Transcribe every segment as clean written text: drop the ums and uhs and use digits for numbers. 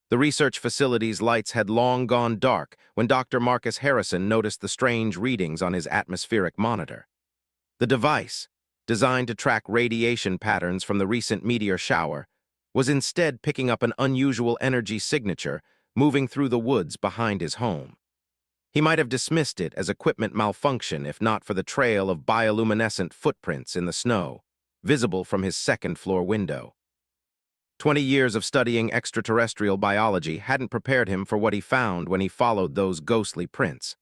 The research facility's lights had long gone dark when Dr. Marcus Harrison noticed the strange readings on his atmospheric monitor. The device, designed to track radiation patterns from the recent meteor shower, was instead picking up an unusual energy signature moving through the woods behind his home. He might have dismissed it as equipment malfunction if not for the trail of bioluminescent footprints in the snow, visible from his second-floor window. 20 years of studying extraterrestrial biology hadn't prepared him for what he found when he followed those ghostly prints.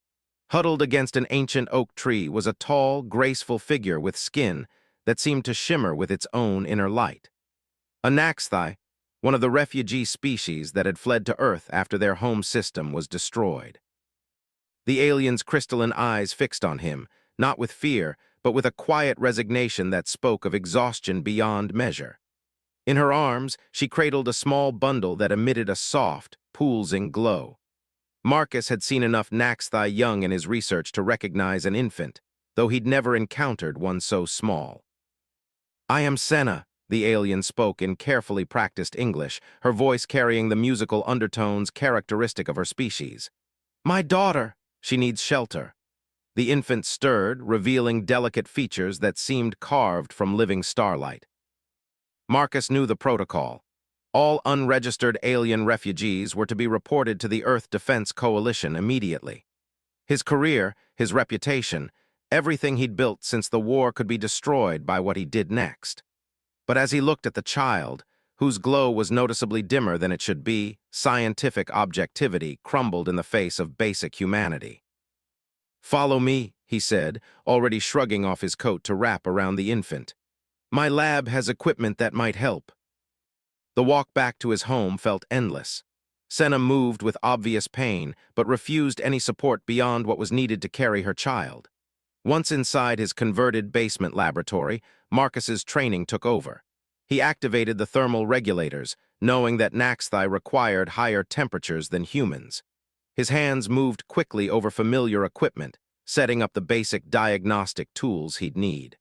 Huddled against an ancient oak tree was a tall, graceful figure with skin that seemed to shimmer with its own inner light. A Naxthai, one of the refugee species that had fled to Earth after their home system was destroyed. The alien's crystalline eyes fixed on him, not with fear, but with a quiet resignation that spoke of exhaustion beyond measure. In her arms, she cradled a small bundle that emitted a soft, pulsing glow. Marcus had seen enough Naxthai young in his research to recognize an infant, though he'd never encountered one so small. "I am Senna," the alien spoke in carefully practiced English, her voice carrying the musical undertones characteristic of her species. "My daughter, she needs shelter." The infant stirred, revealing delicate features that seemed carved from living starlight. Marcus knew the protocol. All unregistered alien refugees were to be reported to the Earth Defense Coalition immediately. His career, his reputation, everything he'd built since the war could be destroyed by what he did next. But as he looked at the child, whose glow was noticeably dimmer than it should be, scientific objectivity crumbled in the face of basic humanity. "Follow me," he said, already shrugging off his coat to wrap around the infant. "My lab has equipment that might help." The walk back to his home felt endless. Senna moved with obvious pain, but refused any support beyond what was needed to carry her child. Once inside his converted basement laboratory, Marcus's training took over. He activated the thermal regulators, knowing that Naxthai required higher temperatures than humans. His hands moved quickly over familiar equipment, setting up the basic diagnostic tools he'd need.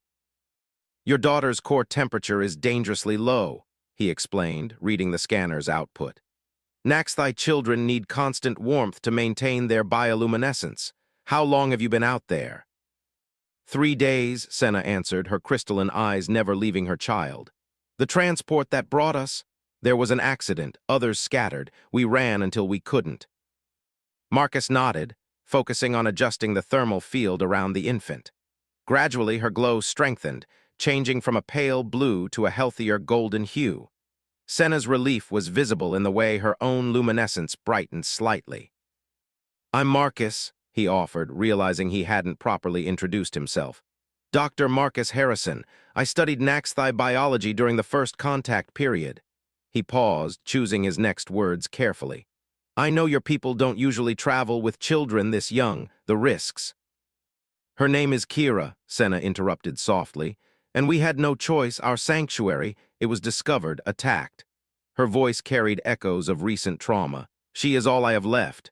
"Your daughter's core temperature is dangerously low," he explained, reading the scanner's output. "Naxthai children need constant warmth to maintain their bioluminescence. How long have you been out there?" "3 days," Senna answered, her crystalline eyes never leaving her child. "The transport that brought us? There was an accident, others scattered. We ran until we couldn't." Marcus nodded, focusing on adjusting the thermal field around the infant. Gradually, her glow strengthened, changing from a pale blue to a healthier golden hue. Senna's relief was visible in the way her own luminescence brightened slightly. "I'm Marcus," he offered, realizing he hadn't properly introduced himself. "Dr. Marcus Harrison. I studied Naxthai biology during the first contact period." He paused, choosing his next words carefully. "I know your people don't usually travel with children this young, the risks." "Her name is Kira," Senna interrupted softly. "And we had no choice. Our sanctuary, it was discovered, attacked." Her voice carried echoes of recent trauma. "She is all I have left."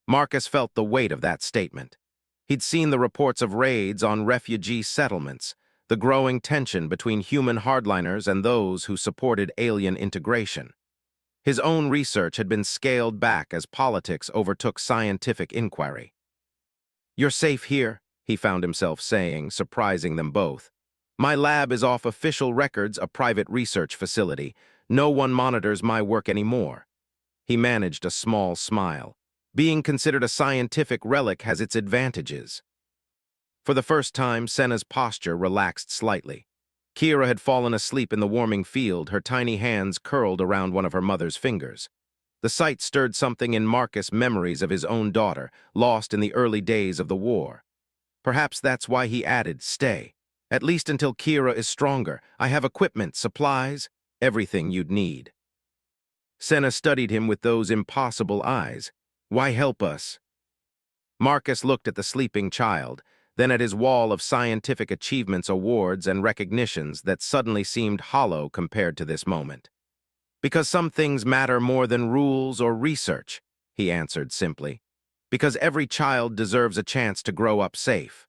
Marcus felt the weight of that statement. He'd seen the reports of raids on refugee settlements, the growing tension between human hardliners and those who supported alien integration. His own research had been scaled back as politics overtook scientific inquiry. "You're safe here," he found himself saying, surprising them both. "My lab is off official records, a private research facility. No one monitors my work anymore." He managed a small smile. Being considered a scientific relic has its advantages. For the first time, Senna's posture relaxed slightly. Kira had fallen asleep in the warming field, her tiny hands curled around one of her mother's fingers. The sight stirred something in Marcus' memories of his own daughter, lost in the early days of the war. Perhaps that's why he added, "Stay. At least until Kira is stronger. I have equipment, supplies, everything you'd need." Senna studied him with those impossible eyes. "Why help us?" Marcus looked at the sleeping child, then at his wall of scientific achievements, awards, and recognitions that suddenly seemed hollow compared to this moment. "Because some things matter more than rules or research," he answered simply. "Because every child deserves a chance to grow up safe."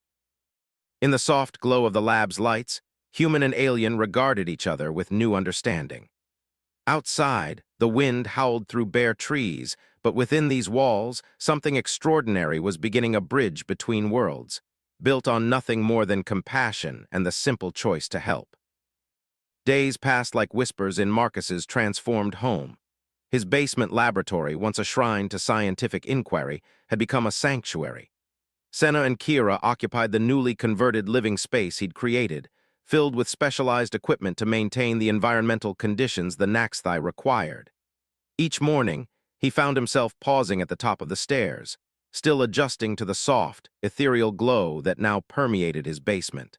In the soft glow of the lab's lights, human and alien regarded each other with new understanding. Outside, The wind howled through bare trees, but within these walls, something extraordinary was beginning a bridge between worlds, built on nothing more than compassion and the simple choice to help. Days passed like whispers in Marcus's transformed home. His basement laboratory, once a shrine to scientific inquiry, had become a sanctuary. Senna and Kira occupied the newly converted living space he'd created, filled with specialized equipment to maintain the environmental conditions the Naxthai required. Each morning, he found himself pausing at the top of the stairs, still adjusting to the soft, ethereal glow that now permeated his basement.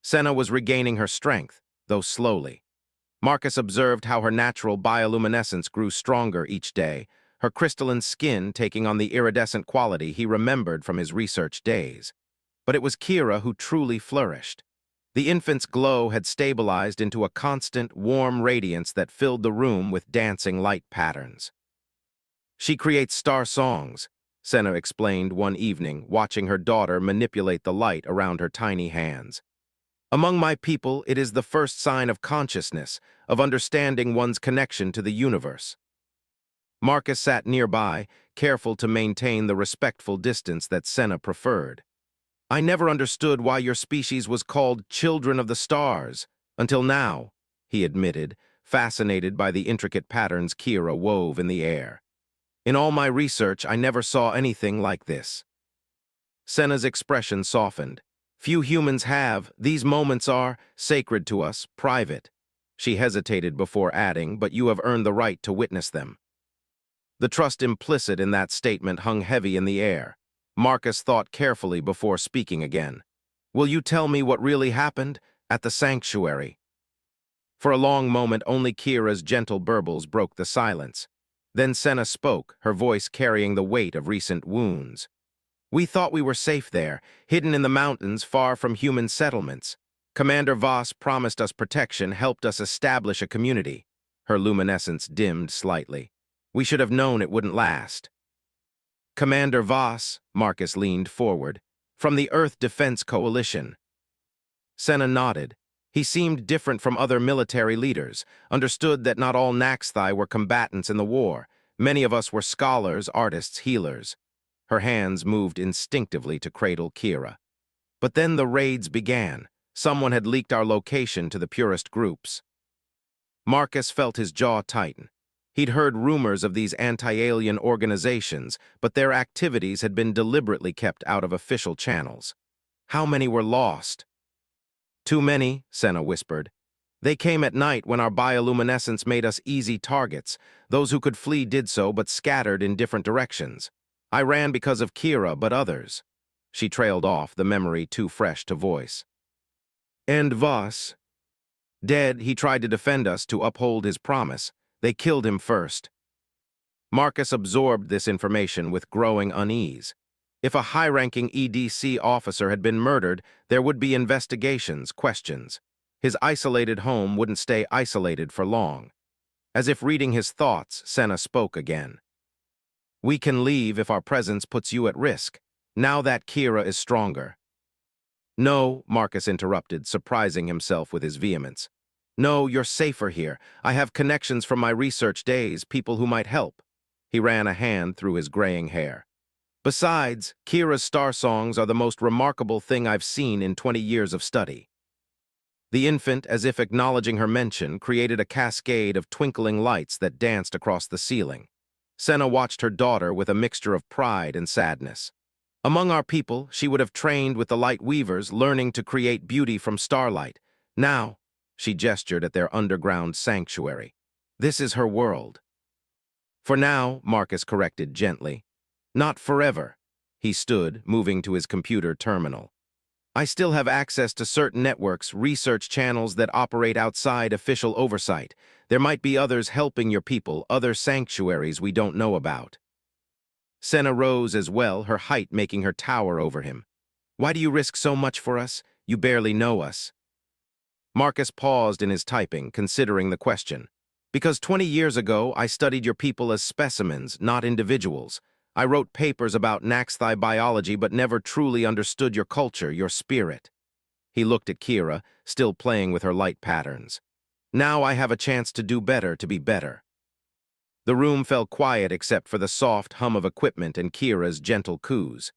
Senna was regaining her strength, though slowly. Marcus observed how her natural bioluminescence grew stronger each day, her crystalline skin taking on the iridescent quality he remembered from his research days. But it was Kira who truly flourished. The infant's glow had stabilized into a constant, warm radiance that filled the room with dancing light patterns. "She creates star songs," Senna explained one evening, watching her daughter manipulate the light around her tiny hands. "Among my people, it is the first sign of consciousness, of understanding one's connection to the universe." Marcus sat nearby, careful to maintain the respectful distance that Senna preferred. "I never understood why your species was called Children of the Stars, until now," he admitted, fascinated by the intricate patterns Kira wove in the air. "In all my research, I never saw anything like this." Senna's expression softened. "Few humans have. These moments are sacred to us, private." She hesitated before adding, "But you have earned the right to witness them." The trust implicit in that statement hung heavy in the air. Marcus thought carefully before speaking again. "Will you tell me what really happened at the sanctuary?" For a long moment, only Kira's gentle burbles broke the silence. Then Senna spoke, her voice carrying the weight of recent wounds. "We thought we were safe there, hidden in the mountains far from human settlements. Commander Voss promised us protection, helped us establish a community." Her luminescence dimmed slightly. "We should have known it wouldn't last." "Commander Voss," Marcus leaned forward, "from the Earth Defense Coalition." Senna nodded. He seemed different from other military leaders, understood that not all Naxthai were combatants in the war. Many of us were scholars, artists, healers. Her hands moved instinctively to cradle Kira. "But then the raids began. Someone had leaked our location to the purist groups." Marcus felt his jaw tighten. He'd heard rumors of these anti-alien organizations, but their activities had been deliberately kept out of official channels. "How many were lost?" "Too many," Senna whispered. "They came at night when our bioluminescence made us easy targets. Those who could flee did so, but scattered in different directions. I ran because of Kira, but others." She trailed off, the memory too fresh to voice. "And Voss?" "Dead, he tried to defend us, to uphold his promise. They killed him first." Marcus absorbed this information with growing unease. If a high-ranking EDC officer had been murdered, there would be investigations, questions. His isolated home wouldn't stay isolated for long. As if reading his thoughts, Senna spoke again. "We can leave if our presence puts you at risk, now that Kira is stronger." "No," Marcus interrupted, surprising himself with his vehemence. "No, you're safer here. I have connections from my research days, people who might help." He ran a hand through his graying hair. "Besides, Kira's star songs are the most remarkable thing I've seen in 20 years of study." The infant, as if acknowledging her mention, created a cascade of twinkling lights that danced across the ceiling. Senna watched her daughter with a mixture of pride and sadness. Among our people, she would have trained with the light weavers, learning to create beauty from starlight. Now, she gestured at their underground sanctuary. This is her world. "For now," Marcus corrected gently. "Not forever." He stood, moving to his computer terminal. "I still have access to certain networks, research channels that operate outside official oversight. There might be others helping your people, other sanctuaries we don't know about." Senna rose as well, her height making her tower over him. "Why do you risk so much for us? You barely know us." Marcus paused in his typing, considering the question. "Because 20 years ago, I studied your people as specimens, not individuals. I wrote papers about Naxthai biology but never truly understood your culture, your spirit." He looked at Kira, still playing with her light patterns. "Now I have a chance to do better, to be better." The room fell quiet except for the soft hum of equipment and Kira's gentle coos.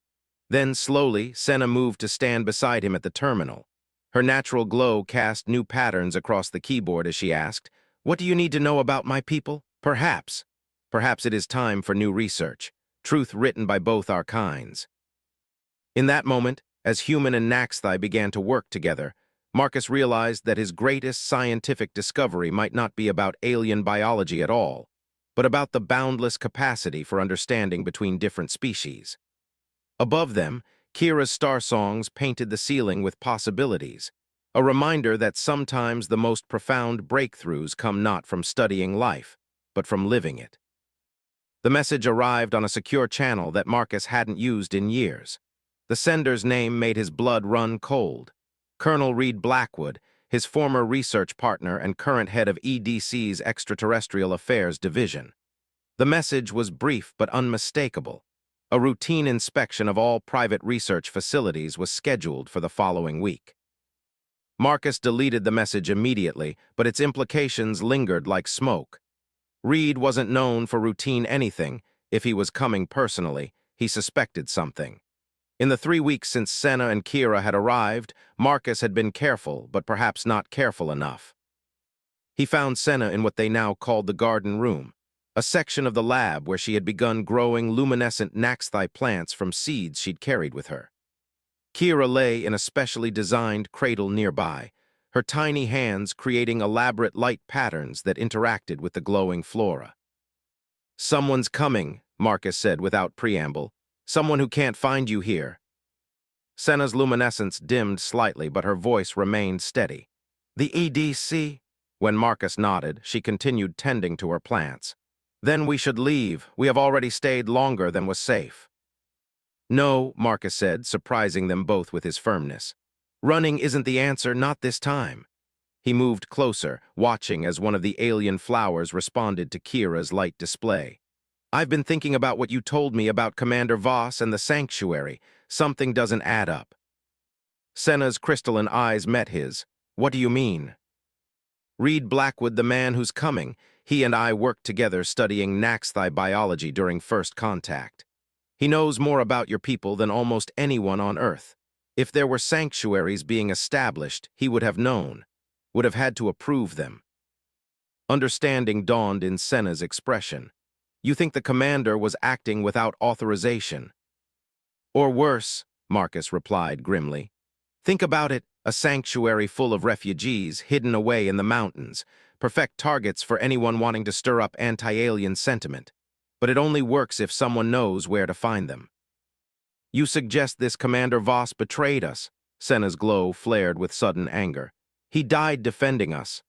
Then, slowly, Senna moved to stand beside him at the terminal. Her natural glow cast new patterns across the keyboard as she asked, "What do you need to know about my people? Perhaps. Perhaps it is time for new research, truth written by both our kinds." In that moment, as human and Naxthai began to work together, Marcus realized that his greatest scientific discovery might not be about alien biology at all, but about the boundless capacity for understanding between different species. Above them, Kira's star songs painted the ceiling with possibilities, a reminder that sometimes the most profound breakthroughs come not from studying life, but from living it. The message arrived on a secure channel that Marcus hadn't used in years. The sender's name made his blood run cold. Colonel Reed Blackwood, his former research partner and current head of EDC's Extraterrestrial Affairs Division. The message was brief but unmistakable. A routine inspection of all private research facilities was scheduled for the following week. Marcus deleted the message immediately, but its implications lingered like smoke. Reed wasn't known for routine anything. If he was coming personally, he suspected something. In the 3 weeks since Senna and Kira had arrived, Marcus had been careful, but perhaps not careful enough. He found Senna in what they now called the garden room, a section of the lab where she had begun growing luminescent Naxthai plants from seeds she'd carried with her. Kira lay in a specially designed cradle nearby, her tiny hands creating elaborate light patterns that interacted with the glowing flora. "Someone's coming," Marcus said without preamble. "Someone who can't find you here." Senna's luminescence dimmed slightly, but her voice remained steady. "The EDC?" When Marcus nodded, she continued tending to her plants. "Then we should leave. We have already stayed longer than was safe." "No," Marcus said, surprising them both with his firmness. "Running isn't the answer, not this time." He moved closer, watching as one of the alien flowers responded to Kira's light display. "I've been thinking about what you told me about Commander Voss and the sanctuary. Something doesn't add up." Senna's crystalline eyes met his. "What do you mean?" "Reed Blackwood, the man who's coming. He and I worked together studying Naxthai biology during first contact. He knows more about your people than almost anyone on Earth. If there were sanctuaries being established, he would have known, would have had to approve them." Understanding dawned in Senna's expression. "You think the commander was acting without authorization?" "Or worse," Marcus replied grimly. "Think about it, a sanctuary full of refugees hidden away in the mountains, perfect targets for anyone wanting to stir up anti-alien sentiment. But it only works if someone knows where to find them." "You suggest this Commander Voss betrayed us?" Senna's glow flared with sudden anger. "He died defending us."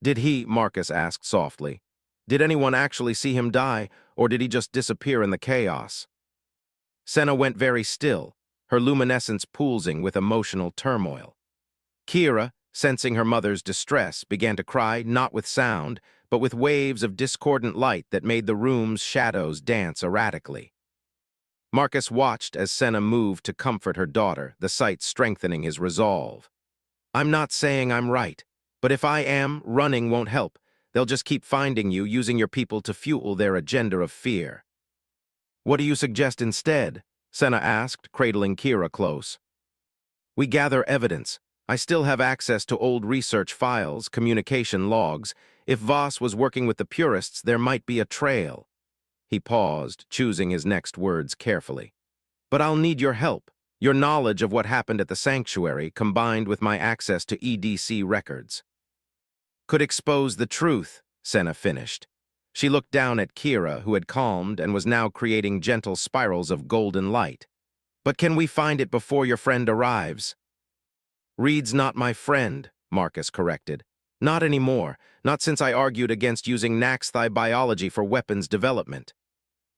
"Did he?" Marcus asked softly. "Did anyone actually see him die, or did he just disappear in the chaos?" Senna went very still, her luminescence pulsing with emotional turmoil. Kira, sensing her mother's distress, began to cry not with sound, but with waves of discordant light that made the room's shadows dance erratically. Marcus watched as Senna moved to comfort her daughter, the sight strengthening his resolve. "I'm not saying I'm right, but if I am, running won't help. They'll just keep finding you, using your people to fuel their agenda of fear." "What do you suggest instead?" Senna asked, cradling Kira close. "We gather evidence. I still have access to old research files, communication logs. If Voss was working with the purists, there might be a trail." He paused, choosing his next words carefully. "But I'll need your help. Your knowledge of what happened at the sanctuary, combined with my access to EDC records." "Could expose the truth," Senna finished. She looked down at Kira, who had calmed and was now creating gentle spirals of golden light. "But can we find it before your friend arrives?" "Reed's not my friend," Marcus corrected. "Not anymore, not since I argued against using Naxthai biology for weapons development."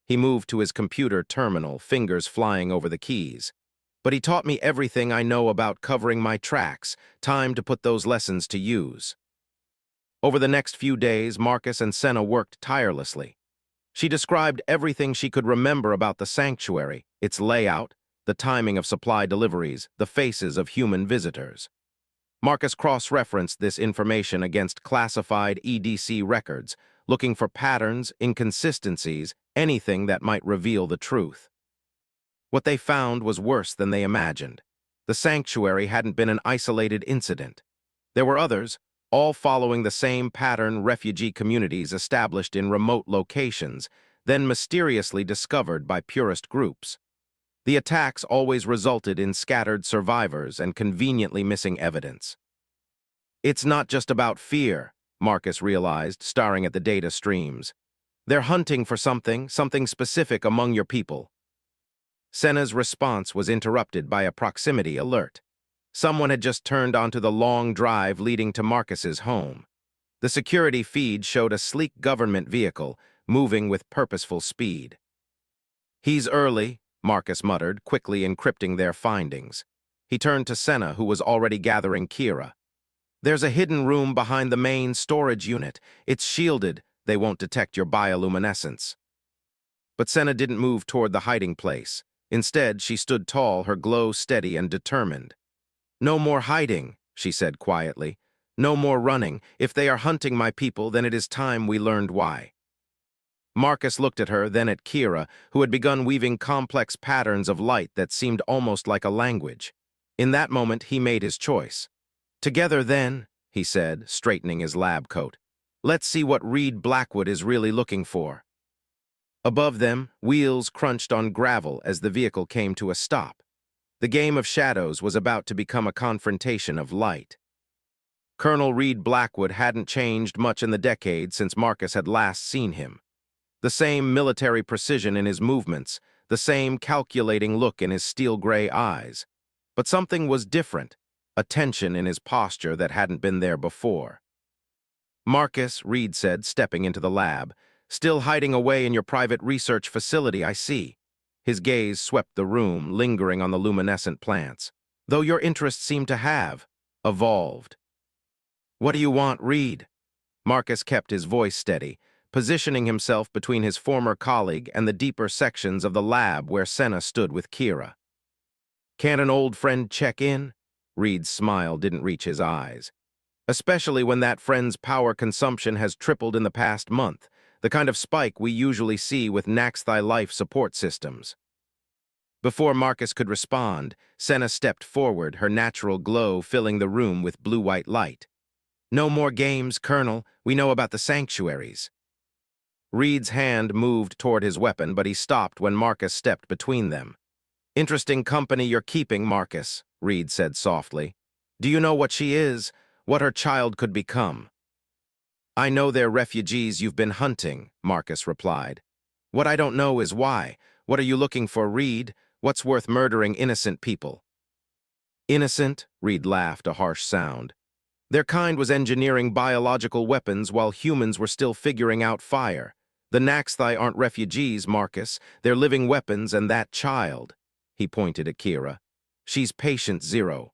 He moved to his computer terminal, fingers flying over the keys. "But he taught me everything I know about covering my tracks. Time to put those lessons to use." Over the next few days, Marcus and Senna worked tirelessly. She described everything she could remember about the sanctuary, its layout, the timing of supply deliveries, the faces of human visitors. Marcus cross-referenced this information against classified EDC records, looking for patterns, inconsistencies, anything that might reveal the truth. What they found was worse than they imagined. The sanctuary hadn't been an isolated incident. There were others, all following the same pattern refugee communities established in remote locations, then mysteriously discovered by purist groups. The attacks always resulted in scattered survivors and conveniently missing evidence. It's not just about fear, Marcus realized, staring at the data streams. They're hunting for something specific among your people. Senna's response was interrupted by a proximity alert. Someone had just turned onto the long drive leading to Marcus's home. The security feed showed a sleek government vehicle, moving with purposeful speed. "He's early," Marcus muttered, quickly encrypting their findings. He turned to Senna, who was already gathering Kira. "There's a hidden room behind the main storage unit. It's shielded. They won't detect your bioluminescence." But Senna didn't move toward the hiding place. Instead, she stood tall, her glow steady and determined. "No more hiding," she said quietly. "No more running. If they are hunting my people, then it is time we learned why." Marcus looked at her, then at Kira, who had begun weaving complex patterns of light that seemed almost like a language. In that moment, he made his choice. "Together, then," he said, straightening his lab coat. "Let's see what Reed Blackwood is really looking for." Above them, wheels crunched on gravel as the vehicle came to a stop. The game of shadows was about to become a confrontation of light. Colonel Reed Blackwood hadn't changed much in the decade since Marcus had last seen him. The same military precision in his movements, the same calculating look in his steel-gray eyes. But something was different, a tension in his posture that hadn't been there before. "Marcus," Reed said, stepping into the lab, "still hiding away in your private research facility, I see." His gaze swept the room, lingering on the luminescent plants. "Though your interests seem to have evolved." "What do you want, Reed?" Marcus kept his voice steady, positioning himself between his former colleague and the deeper sections of the lab where Senna stood with Kira. "Can't an old friend check in?" Reed's smile didn't reach his eyes. "Especially when that friend's power consumption has tripled in the past month, the kind of spike we usually see with Naxthi life support systems." Before Marcus could respond, Senna stepped forward, her natural glow filling the room with blue-white light. "No more games, Colonel. We know about the sanctuaries." Reed's hand moved toward his weapon, but he stopped when Marcus stepped between them. "Interesting company you're keeping, Marcus," Reed said softly. "Do you know what she is, what her child could become?" "I know they're refugees you've been hunting," Marcus replied. "What I don't know is why. What are you looking for, Reed? What's worth murdering innocent people?" "Innocent?" Reed laughed, a harsh sound. "Their kind was engineering biological weapons while humans were still figuring out fire. The Naxthi aren't refugees, Marcus. They're living weapons, and that child," he pointed at Kira, "she's patient zero."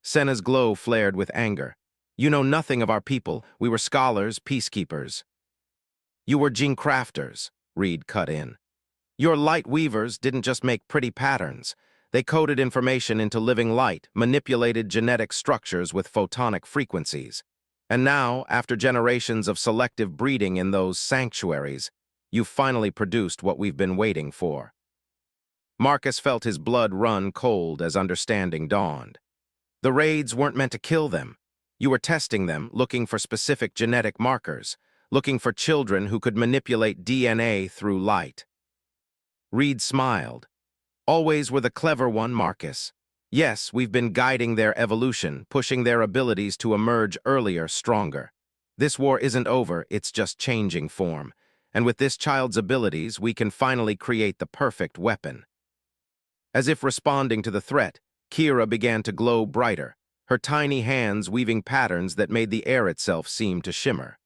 Senna's glow flared with anger. "You know nothing of our people. We were scholars, peacekeepers." "You were gene crafters," Reed cut in. "Your light weavers didn't just make pretty patterns. They coded information into living light, manipulated genetic structures with photonic frequencies. And now, after generations of selective breeding in those sanctuaries, you've finally produced what we've been waiting for." Marcus felt his blood run cold as understanding dawned. The raids weren't meant to kill them. You were testing them, looking for specific genetic markers, looking for children who could manipulate DNA through light. Reed smiled. "Always were the clever one, Marcus. Yes, we've been guiding their evolution, pushing their abilities to emerge earlier, stronger. This war isn't over, it's just changing form. And with this child's abilities, we can finally create the perfect weapon." As if responding to the threat, Kira began to glow brighter, her tiny hands weaving patterns that made the air itself seem to shimmer.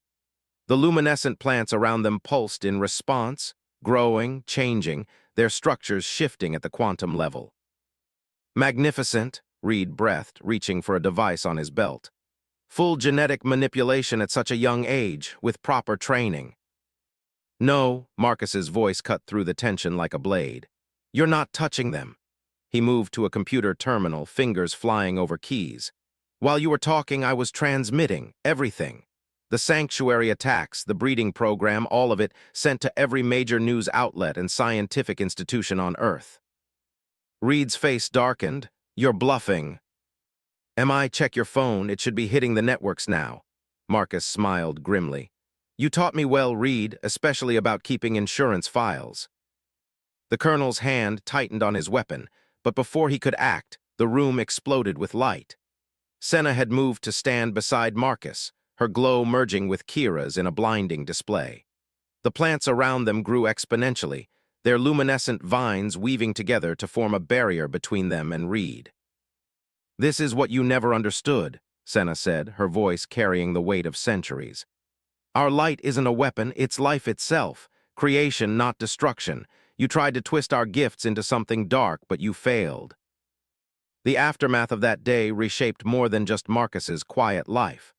The luminescent plants around them pulsed in response, growing, changing, their structures shifting at the quantum level. "Magnificent," Reed breathed, reaching for a device on his belt. "Full genetic manipulation at such a young age, with proper training." "No," Marcus's voice cut through the tension like a blade. "You're not touching them." He moved to a computer terminal, fingers flying over keys. "While you were talking, I was transmitting everything. The sanctuary attacks, the breeding program, all of it sent to every major news outlet and scientific institution on Earth. Reed's face darkened. "You're bluffing." Check your phone, it should be hitting the networks now." Marcus smiled grimly. "You taught me well, Reed, especially about keeping insurance files." The colonel's hand tightened on his weapon, but before he could act, the room exploded with light. Senna had moved to stand beside Marcus, her glow merging with Kira's in a blinding display. The plants around them grew exponentially, their luminescent vines weaving together to form a barrier between them and Reed. "This is what you never understood," Senna said, her voice carrying the weight of centuries. "Our light isn't a weapon, it's life itself, creation, not destruction. You tried to twist our gifts into something dark, but you failed." The aftermath of that day reshaped more than just Marcus's quiet life.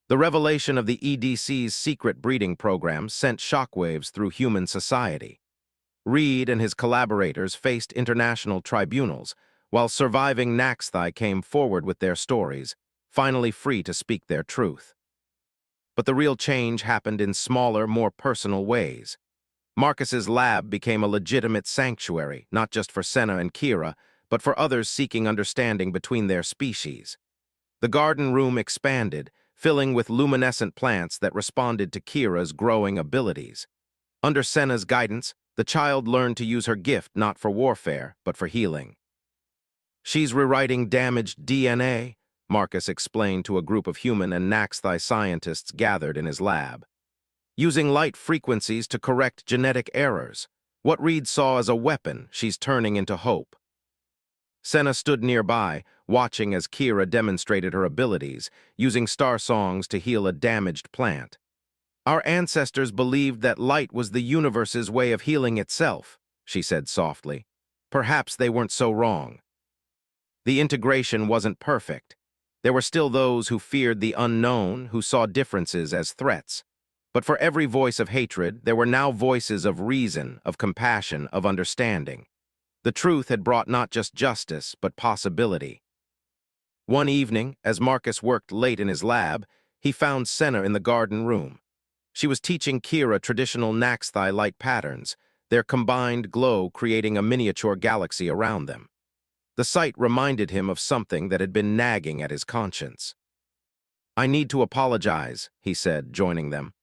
The revelation of the EDC's secret breeding program sent shockwaves through human society. Reed and his collaborators faced international tribunals, while surviving Naxthai came forward with their stories, finally free to speak their truth. But the real change happened in smaller, more personal ways. Marcus's lab became a legitimate sanctuary, not just for Senna and Kira, but for others seeking understanding between their species. The garden room expanded, filling with luminescent plants that responded to Kira's growing abilities. Under Senna's guidance, the child learned to use her gift not for warfare, but for healing. "She's rewriting damaged DNA," Marcus explained to a group of human and Naxthai scientists gathered in his lab. "Using light frequencies to correct genetic errors. What Reed saw as a weapon, she's turning into hope." Senna stood nearby, watching as Kira demonstrated her abilities, using star songs to heal a damaged plant. "Our ancestors believed that light was the universe's way of healing itself," she said softly. "Perhaps they weren't so wrong." The integration wasn't perfect. There were still those who feared the unknown, who saw differences as threats. But for every voice of hatred, there were now voices of reason, of compassion, of understanding. The truth had brought not just justice, but possibility. One evening, as Marcus worked late in his lab, he found Senna in the garden room. She was teaching Kira traditional Naxthai light patterns, their combined glow creating a miniature galaxy around them. The sight reminded him of something that had been nagging at his conscience. "I need to apologize," he said, joining them.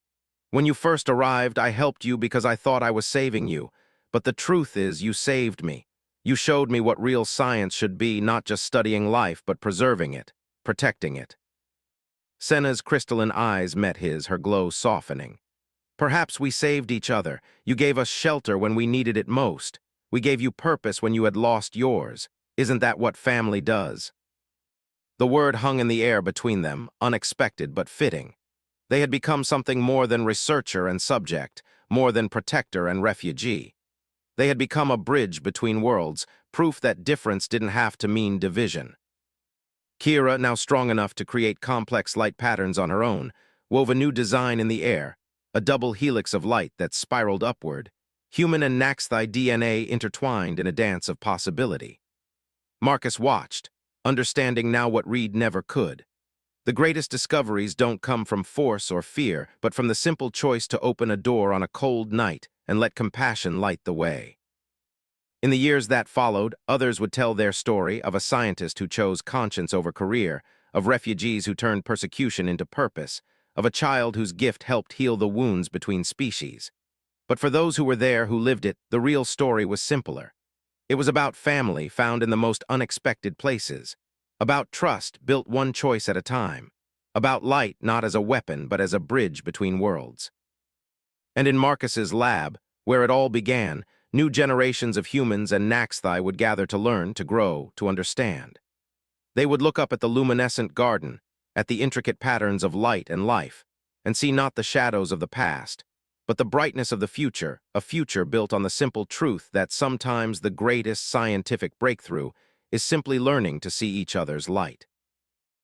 "When you first arrived, I helped you because I thought I was saving you. But the truth is, you saved me. You showed me what real science should be, not just studying life, but preserving it, protecting it." Senna's crystalline eyes met his, her glow softening. "Perhaps we saved each other. You gave us shelter when we needed it most. We gave you purpose when you had lost yours. Isn't that what family does?" The word hung in the air between them, unexpected but fitting. They had become something more than researcher and subject, more than protector and refugee. They had become a bridge between worlds, proof that difference didn't have to mean division. Kira, now strong enough to create complex light patterns on her own, wove a new design in the air, a double helix of light that spiraled upward, human and Naxthai DNA intertwined in a dance of possibility. Marcus watched, understanding now what Reed never could. The greatest discoveries don't come from force or fear, but from the simple choice to open a door on a cold night and let compassion light the way. In the years that followed, others would tell their story of a scientist who chose conscience over career, of refugees who turned persecution into purpose, of a child whose gift helped heal the wounds between species. But for those who were there, who lived it, the real story was simpler. It was about family found in the most unexpected places, about trust built one choice at a time, about light not as a weapon but as a bridge between worlds. And in Marcus's lab, where it all began, new generations of humans and Naxthai would gather to learn, to grow, to understand. They would look up at the luminescent garden, at the intricate patterns of light and life, and see not the shadows of the past, but the brightness of the future, a future built on the simple truth that sometimes the greatest scientific breakthrough is simply learning to see each other's light.